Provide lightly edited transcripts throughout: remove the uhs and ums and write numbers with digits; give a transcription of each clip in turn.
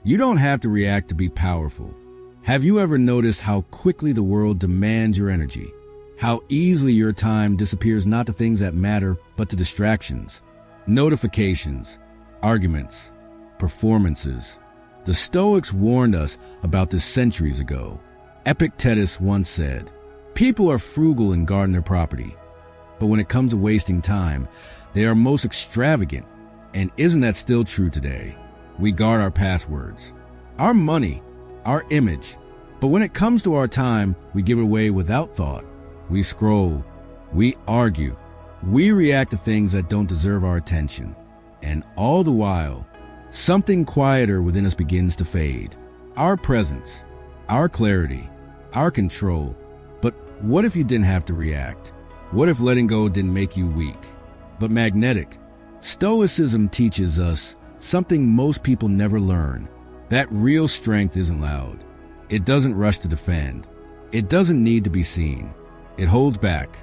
You don't have to react to be powerful. Have you ever noticed how quickly the world demands your energy? How easily your time disappears not to things that matter, but to distractions, notifications, arguments, performances. The Stoics warned us about this centuries ago. Epictetus once said, "People are frugal and guard their property, but when it comes to wasting time, they are most extravagant." And isn't that still true today? We guard our passwords, our money, our image. But when it comes to our time, we give it away without thought. We scroll, we argue, we react to things that don't deserve our attention. And all the while, something quieter within us begins to fade. Our presence, our clarity, our control. But what if you didn't have to react? What if letting go didn't make you weak, but magnetic? Stoicism teaches us something most people never learn, that real strength isn't loud. It doesn't rush to defend. It doesn't need to be seen. It holds back.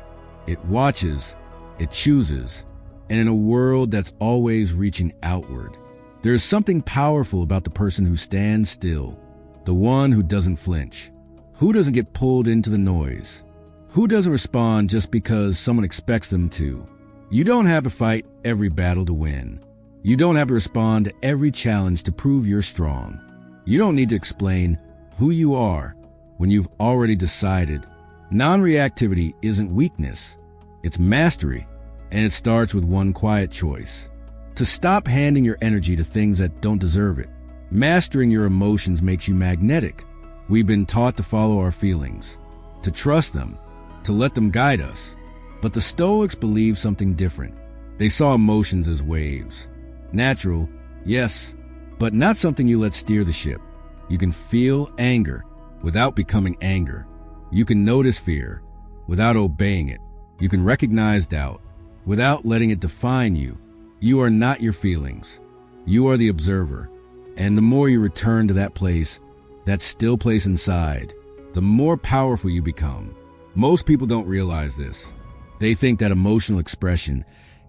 It watches. It chooses. And in a world that's always reaching outward, there's something powerful about the person who stands still, the one who doesn't flinch, who doesn't get pulled into the noise, who doesn't respond just because someone expects them to. You don't have to fight every battle to win. You don't have to respond to every challenge to prove you're strong. You don't need to explain who you are when you've already decided. Non-reactivity isn't weakness. It's mastery, and it starts with one quiet choice: to stop handing your energy to things that don't deserve it. Mastering your emotions makes you magnetic. We've been taught to follow our feelings, to trust them, to let them guide us. But the Stoics believed something different. They saw emotions as waves. Natural, yes, but not something you let steer the ship. You can feel anger without becoming anger. You can notice fear without obeying it. You can recognize doubt without letting it define you. You are not your feelings. You are the observer. And the more you return to that place, that still place inside, the more powerful you become. Most people don't realize this. They think that emotional expression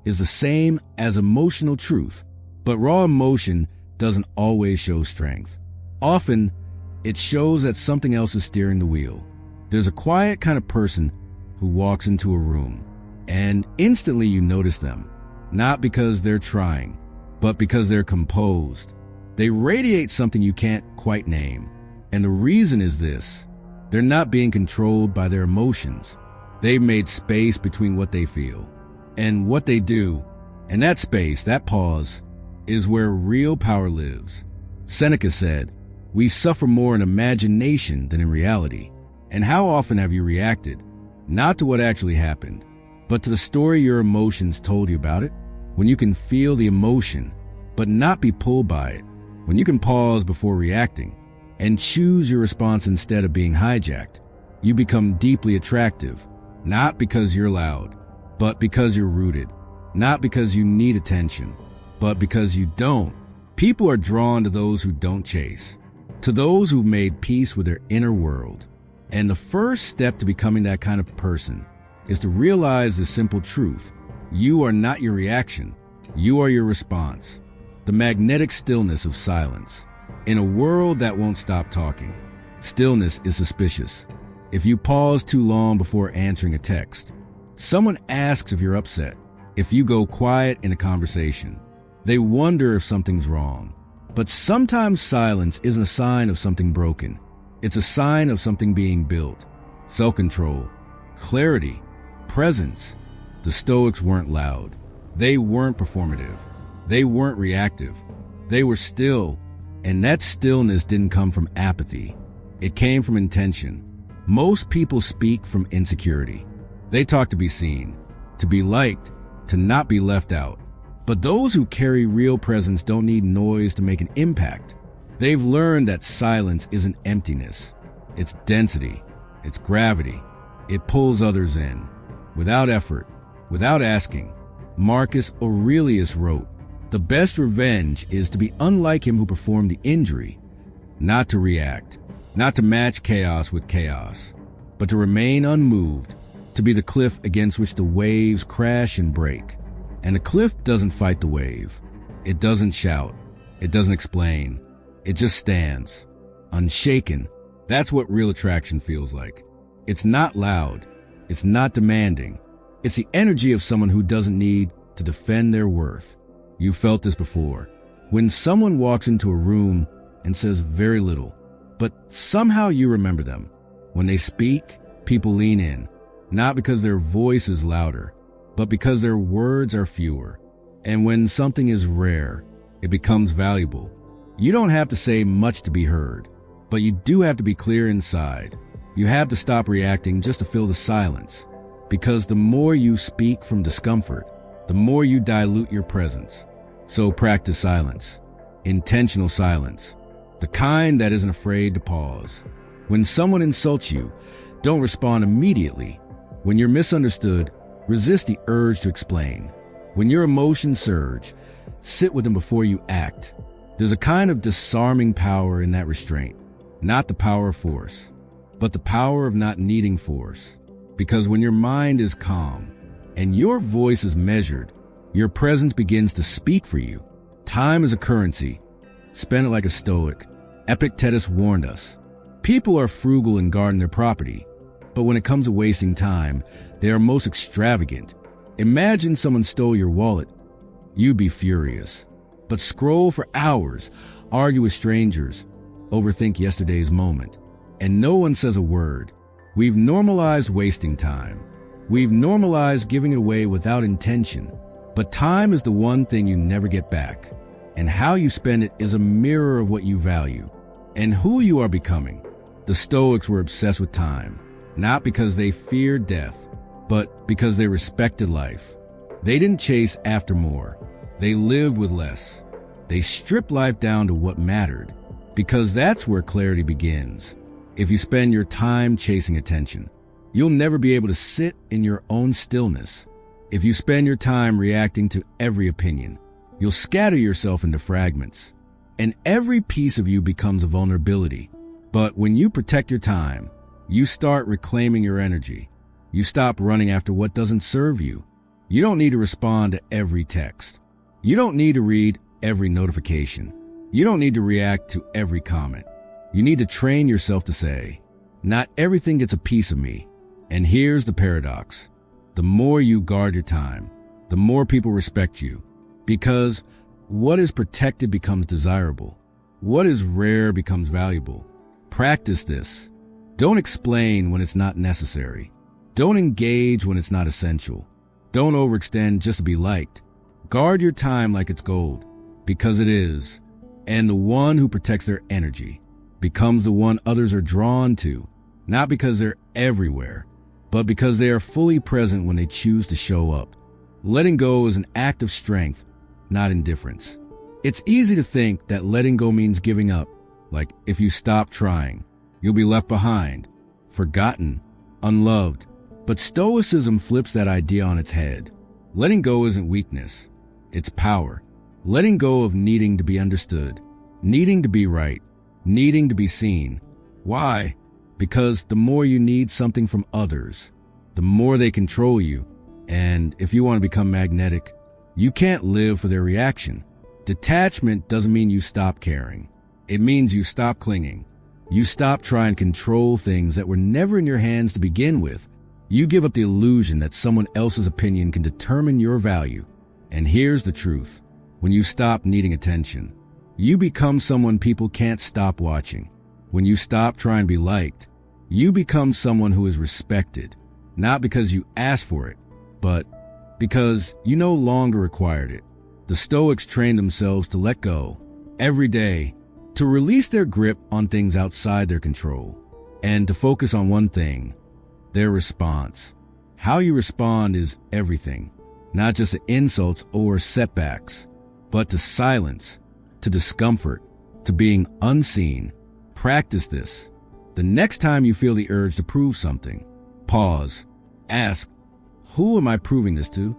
is the same as emotional truth, but raw emotion doesn't always show strength. Often, it shows that something else is steering the wheel. There's a quiet kind of person who walks into a room, and instantly you notice them, not because they're trying, but because they're composed. They radiate something you can't quite name. And the reason is this: they're not being controlled by their emotions. They've made space between what they feel and what they do. And that space, that pause, is where real power lives. Seneca said, "We suffer more in imagination than in reality." And how often have you reacted, not to what actually happened, but to the story your emotions told you about it? When you can feel the emotion, but not be pulled by it. When you can pause before reacting and choose your response instead of being hijacked, you become deeply attractive, not because you're loud, but because you're rooted, not because you need attention, but because you don't. People are drawn to those who don't chase, to those who've made peace with their inner world. And the first step to becoming that kind of person is to realize the simple truth: you are not your reaction, you are your response. The magnetic stillness of silence. In a world that won't stop talking, stillness is suspicious. If you pause too long before answering a text, someone asks if you're upset. If you go quiet in a conversation, they wonder if something's wrong. But sometimes silence isn't a sign of something broken. It's a sign of something being built. Self-control, clarity, presence. The Stoics weren't loud. They weren't performative. They weren't reactive. They were still, and that stillness didn't come from apathy. It came from intention. Most people speak from insecurity. They talk to be seen, to be liked, to not be left out. But those who carry real presence don't need noise to make an impact. They've learned that silence isn't emptiness. It's density. It's gravity. It pulls others in, without effort, without asking. Marcus Aurelius wrote, "The best revenge is to be unlike him who performed the injury, not to react, not to match chaos with chaos, but to remain unmoved, to be the cliff against which the waves crash and break." And the cliff doesn't fight the wave. It doesn't shout. It doesn't explain. It just stands, unshaken. That's what real attraction feels like. It's not loud. It's not demanding. It's the energy of someone who doesn't need to defend their worth. You felt this before. When someone walks into a room and says very little, but somehow you remember them. When they speak, people lean in, not because their voice is louder, but because their words are fewer. And when something is rare, it becomes valuable. You don't have to say much to be heard, but you do have to be clear inside. You have to stop reacting just to fill the silence, because the more you speak from discomfort, the more you dilute your presence. So practice silence, intentional silence, the kind that isn't afraid to pause. When someone insults you, don't respond immediately. When you're misunderstood, resist the urge to explain. When your emotions surge, sit with them before you act. There's a kind of disarming power in that restraint, not the power of force, but the power of not needing force. Because when your mind is calm and your voice is measured, your presence begins to speak for you. Time is a currency. Spend it like a Stoic. Epictetus warned us. People are frugal and guarding their property, but when it comes to wasting time, they are most extravagant. Imagine someone stole your wallet. You'd be furious. But scroll for hours, argue with strangers, overthink yesterday's moment, and no one says a word. We've normalized wasting time. We've normalized giving it away without intention. But time is the one thing you never get back. And how you spend it is a mirror of what you value and who you are becoming. The Stoics were obsessed with time, not because they feared death, but because they respected life. They didn't chase after more. They lived with less. They stripped life down to what mattered, because that's where clarity begins. If you spend your time chasing attention, you'll never be able to sit in your own stillness. If you spend your time reacting to every opinion, you'll scatter yourself into fragments, and every piece of you becomes a vulnerability. But when you protect your time, you start reclaiming your energy. You stop running after what doesn't serve you. You don't need to respond to every text. You don't need to read every notification. You don't need to react to every comment. You need to train yourself to say, not everything gets a piece of me. And here's the paradox. The more you guard your time, the more people respect you. Because what is protected becomes desirable. What is rare becomes valuable. Practice this. Don't explain when it's not necessary. Don't engage when it's not essential. Don't overextend just to be liked. Guard your time like it's gold, because it is. And the one who protects their energy becomes the one others are drawn to, not because they're everywhere, but because they are fully present when they choose to show up. Letting go is an act of strength, not indifference. It's easy to think that letting go means giving up. Like if you stop trying, you'll be left behind, forgotten, unloved. But Stoicism flips that idea on its head. Letting go isn't weakness, it's power. Letting go of needing to be understood, needing to be right, needing to be seen. Why? Because the more you need something from others, the more they control you. And if you want to become magnetic, you can't live for their reaction. Detachment doesn't mean you stop caring. It means you stop clinging. You stop trying to control things that were never in your hands to begin with. You give up the illusion that someone else's opinion can determine your value. And here's the truth. When you stop needing attention, you become someone people can't stop watching. When you stop trying to be liked, you become someone who is respected, not because you asked for it, but because you no longer required it. The Stoics trained themselves to let go every day, to release their grip on things outside their control, and to focus on one thing, their response. How you respond is everything, not just to insults or setbacks, but to silence, to discomfort, to being unseen. Practice this. The next time you feel the urge to prove something, pause, ask, who am I proving this to?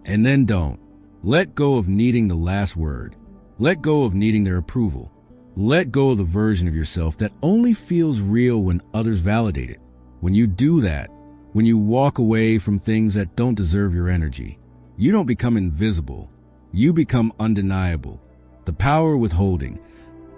And then don't. Let go of needing the last word. Let go of needing their approval. Let go of the version of yourself that only feels real when others validate it. When you do that, when you walk away from things that don't deserve your energy, you don't become invisible. You become undeniable. The power of withholding,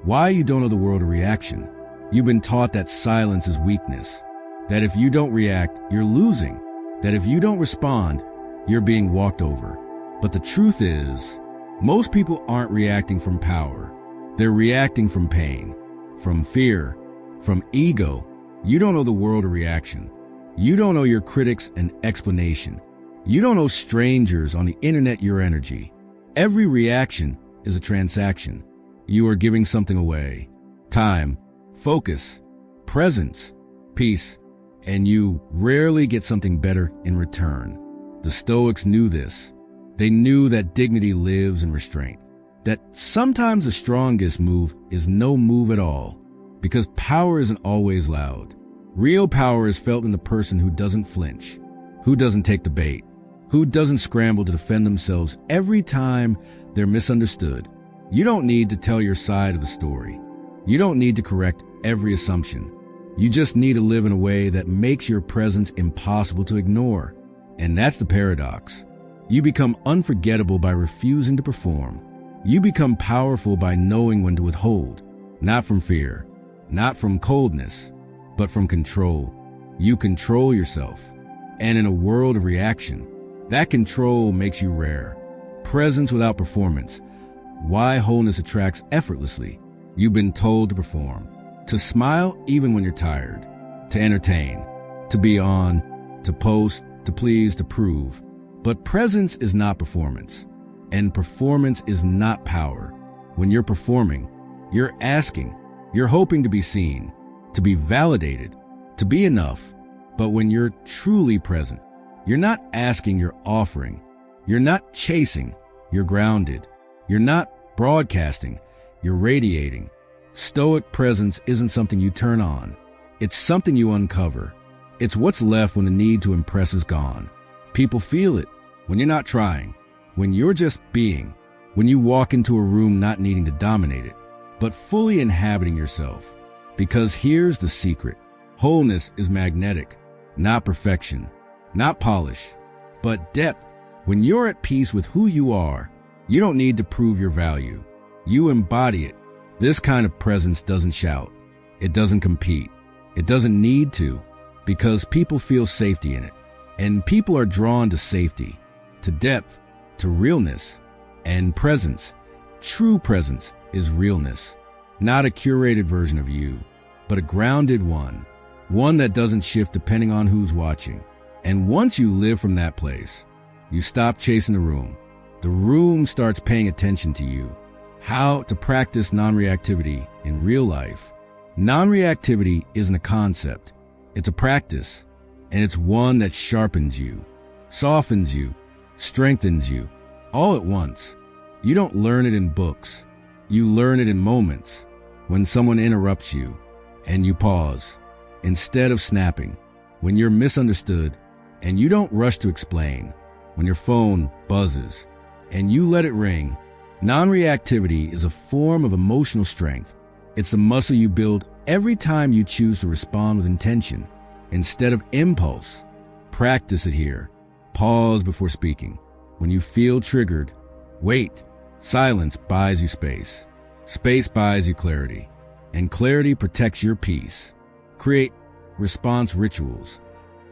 Why you don't know the world of reaction? You've been taught that silence is weakness, that if you don't react, you're losing, that if you don't respond, you're being walked over. But the truth is, most people aren't reacting from power. They're reacting from pain, from fear, from ego. You don't know the world of reaction. You don't know your critics and explanation. You don't know strangers on the internet your energy. Every reaction is a transaction. You are giving something away. Time, focus, presence, peace, and you rarely get something better in return. The Stoics knew this. They knew that dignity lives in restraint, that sometimes the strongest move is no move at all, because power isn't always loud. Real power is felt in the person who doesn't flinch, who doesn't take the bait, who doesn't scramble to defend themselves every time they're misunderstood. You don't need to tell your side of the story. You don't need to correct every assumption. You just need to live in a way that makes your presence impossible to ignore. And that's the paradox. You become unforgettable by refusing to perform. You become powerful by knowing when to withhold, not from fear, not from coldness, but from control. You control yourself. And in a world of reaction, that control makes you rare. Presence without performance. Why wholeness attracts effortlessly. You've been told to perform, to smile even when you're tired, to entertain, to be on, to post, to please, to prove. But presence is not performance, and performance is not power. When you're performing, you're asking, you're hoping to be seen, to be validated, to be enough. But when you're truly present, you're not asking, you're offering. You're not chasing, you're grounded. You're not broadcasting, you're radiating. Stoic presence isn't something you turn on. It's something you uncover. It's what's left when the need to impress is gone. People feel it when you're not trying, when you're just being, when you walk into a room not needing to dominate it, but fully inhabiting yourself. Because here's the secret. Wholeness is magnetic, not perfection, not polish, but depth. When you're at peace with who you are, you don't need to prove your value. You embody it. This kind of presence doesn't shout. It doesn't compete. It doesn't need to, because people feel safety in it. And people are drawn to safety, to depth, to realness, and presence. True presence is realness, not a curated version of you, but a grounded one that doesn't shift depending on who's watching. And once you live from that place, you stop chasing the room. The room starts paying attention to you. How to practice non-reactivity in real life. Non-reactivity isn't a concept. It's a practice, and it's one that sharpens you, softens you, strengthens you, all at once. You don't learn it in books. You learn it in moments, when someone interrupts you, and you pause, instead of snapping, when you're misunderstood, and you don't rush to explain, when your phone buzzes, and you let it ring. Non-reactivity is a form of emotional strength. It's a muscle you build every time you choose to respond with intention, instead of impulse. Practice it here. Pause before speaking. When you feel triggered, wait. Silence buys you space. Space buys you clarity. And clarity protects your peace. Create response rituals.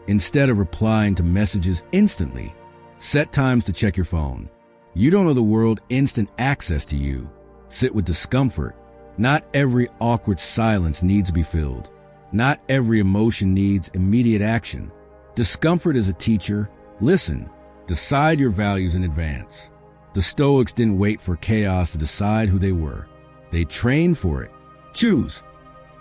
Instead of replying to messages instantly, set times to check your phone. You don't know the world instant access to you. Sit with discomfort. Not every awkward silence needs to be filled. Not every emotion needs immediate action. Discomfort is a teacher. Listen. Decide your values in advance. The Stoics didn't wait for chaos to decide who they were. They trained for it. Choose.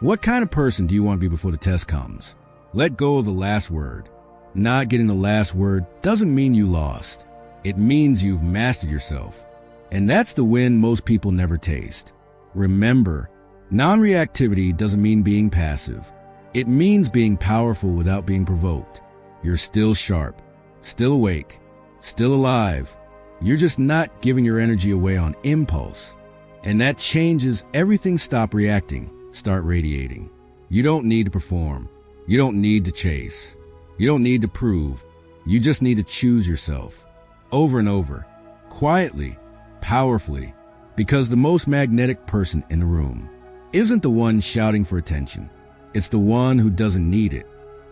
What kind of person do you want to be before the test comes? Let go of the last word. Not getting the last word doesn't mean you lost. It means you've mastered yourself. And that's the win most people never taste. Remember, non-reactivity doesn't mean being passive. It means being powerful without being provoked. You're still sharp, still awake, still alive. You're just not giving your energy away on impulse. And that changes everything. Stop reacting, start radiating. You don't need to perform. You don't need to chase. You don't need to prove. You just need to choose yourself. Over and over, quietly, powerfully, because the most magnetic person in the room isn't the one shouting for attention. It's the one who doesn't need it.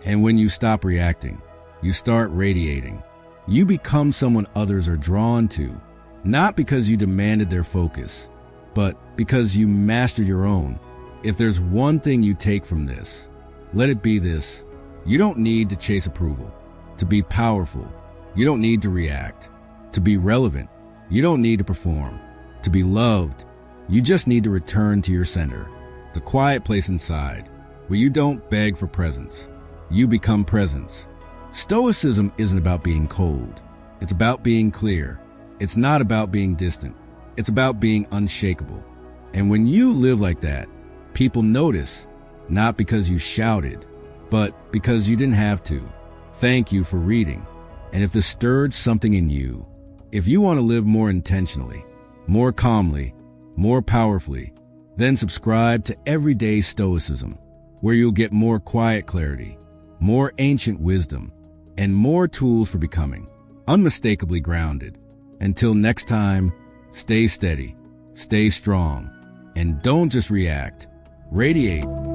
And when you stop reacting, you start radiating. You become someone others are drawn to, not because you demanded their focus, but because you mastered your own. If there's one thing you take from this, let it be this: you don't need to chase approval. To be powerful, you don't need to react. To be relevant, you don't need to perform. To be loved, you just need to return to your center, the quiet place inside, where you don't beg for presence. You become presence. Stoicism isn't about being cold. It's about being clear. It's not about being distant. It's about being unshakable. And when you live like that, people notice, not because you shouted, but because you didn't have to. Thank you for reading. And if this stirred something in you, if you want to live more intentionally, more calmly, more powerfully, then subscribe to Everyday Stoicism, where you'll get more quiet clarity, more ancient wisdom, and more tools for becoming unmistakably grounded. Until next time, stay steady, stay strong, and don't just react, radiate.